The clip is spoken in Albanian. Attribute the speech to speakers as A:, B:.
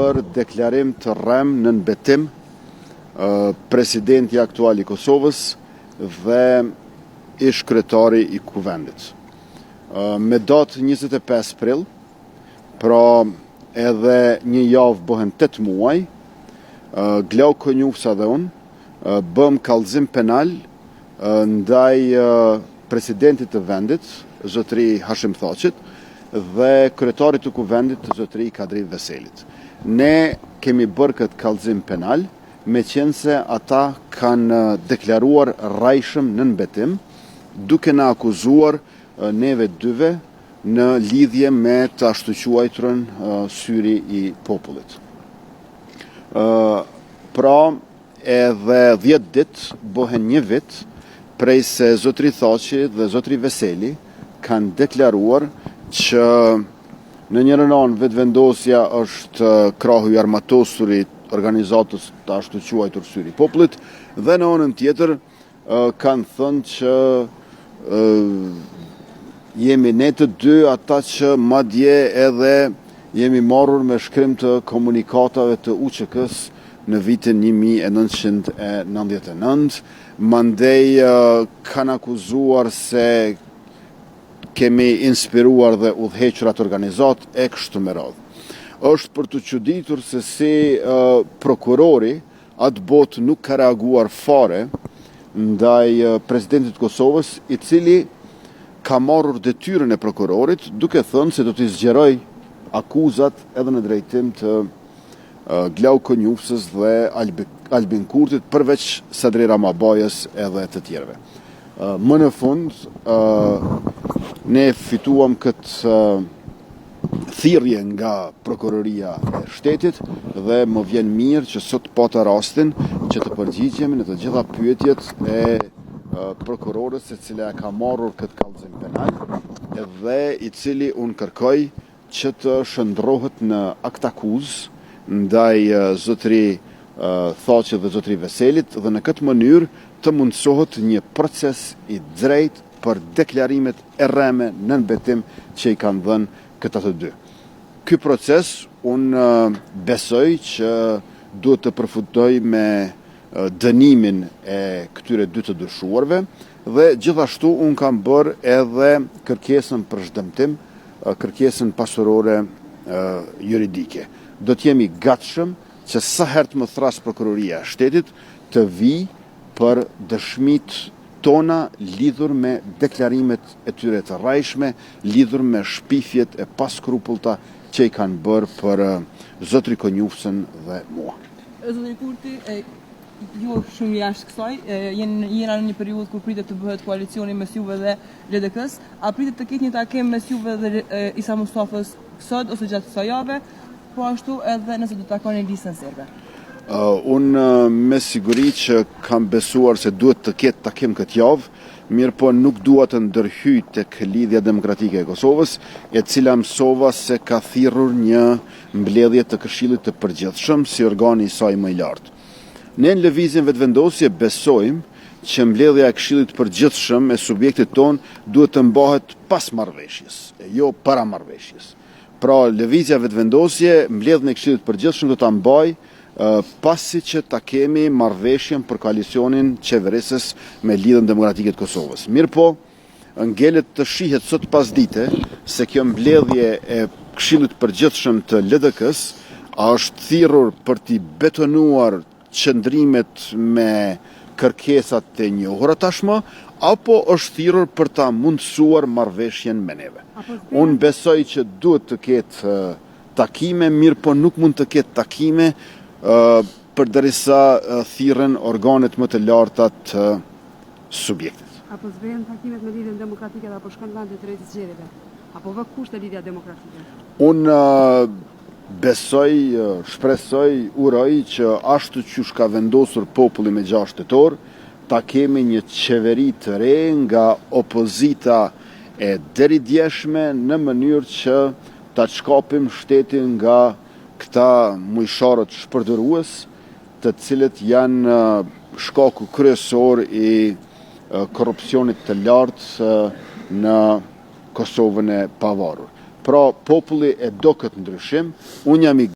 A: Për deklarim të rrem në mbetim presidenti aktual i Kosovës dhe ish kryetari i Kuvendit. Me datë 25 prill, pra edhe një javë bëhen 8 muaj, Glauko Njufsa dhe unë bëm kallëzim penal ndaj presidentit të vendit, zotëri Hashim Thaqit, dhe kryetarit të Kuvendit, zotëri Kadri Veselit. Ne kemi bërë këtë kallëzim penal, me qenë se ata kanë deklaruar rajshëm në mbetim, duke na akuzuar neve dyve në lidhje me të ashtu quajturën syri i popullit. Pra edhe 10 ditë bëhen një vit prej se zotëri Thaqi dhe zotëri Veseli kanë deklaruar që në njërën anë vetëvendosja është krahu i armatosurit organizatës të ashtu quajtur syri i popullit, dhe në anën tjetër kanë thënë që jemi ne të dy ata që madje edhe jemi marrur me shkrim të komunikatave të UÇK-s në vitin 1999, mandej kanë akuzuar se kemi inspiruar dhe udhëhequr atë organizat e kështu me radhë. Është për të çuditur se si prokurori atë botë nuk ka reaguar fare ndaj presidentit të Kosovës, i cili ka marrur detyrën e prokurorit duke thënë se do t'i zgjeroj akuzat edhe në drejtim të Glauko Njufsës dhe Albin Kurtit, përveç Sadri Ramabajës edhe të tjerëve. Më në fund, ne fituam këtë thirrje nga prokuroria e shtetit dhe më vjen mirë që sot pata rastin që të përgjigjemi në të gjitha pyetjet e prokurorës e cila ka marrur këtë kallëzim penal dhe i cili unë kërkoj që të shndrohet në akt akuzë ndaj zotëri Thaqit dhe zotëri Veselit dhe në këtë mënyrë të mundsohet një proces i drejtë për deklarimet e rreme në mbetim që i kanë dhënë këta të dy. Ky proces unë besoj që duhet të përfutoj me dënimin e këtyre dy të dyshuarve dhe gjithashtu unë kam bërë edhe kërkesën për shdëmtim, kërkesën pasurore juridike. Do t'jemi gatshëm që sa herë të më thras prokuroria e shtetit të vi për dëshmit tona lidhur me deklarimet e tyre të rrajshme, lidhur me shpifjet e paskrupullta që i kanë bërë për zotëri Konjufsën dhe mua.
B: Zotëri Kurti, jo shumë jashtë kësaj, jena në një periudhë kur pritet të bëhet koalicioni mes juve dhe LDK-s, a pritet të ketë një takim mes juve dhe Isa Mustafës sot ose gjatë kësaj jave, po ashtu edhe nëse do të takoni listën serbe?
A: Unë me siguri që kam besuar se duhet të ketë takim këtë javë, mirë po nuk dua të ndërhyj tek lidhja demokratike e Kosovës, e cila mësova se ka thirrur një mbledhje të Këshillit të Përgjithshëm si organi i saj më i lartë. Ne në lëvizjen vetëvendosje besojmë që mbledhja e Këshillit të Përgjithshëm e subjektit ton duhet të mbahet pas marrëveshjes, e jo para marrëveshjes. Pra lëvizja vetëvendosje, mbledhjen e Këshillit të Përgjithshëm do ta mbaj pasi që ta kemi marrëveshjen për koalicionin qeverisës me Lidhjen Demokratike të Kosovës. Mirë po, ngelet të shihet sot pas dite se kjo mbledhje e Këshillit Përgjithshëm të LDK-s është thirrur për t'i betonuar qëndrimet me kërkesat të njohura tashmë, apo është thirrur për ta mundësuar marrëveshjen me neve. Unë besoj që duhet të ketë takime, mirë po nuk mund të ketë takime përderisa thirren organet më të larta të subjektit.
C: Apo zvehen takimet me Lidhjen Demokratike apo shkon vende të drejtë zgjedhjeve? Apo vë kushte lidhja demokratike?
A: Unë besoj, shpresoj, uroj që ashtu që ka vendosur populli me 6 tetor, ta kemi një qeveri të re nga opozita e deridjeshme në mënyrë që ta shkapim shtetin nga këta mujsharët shpërdorues, të cilët janë shkaku kryesor i korrupsionit të lartë në Kosovën e pavarur. Pra populli e do këtë ndryshim, unë jam i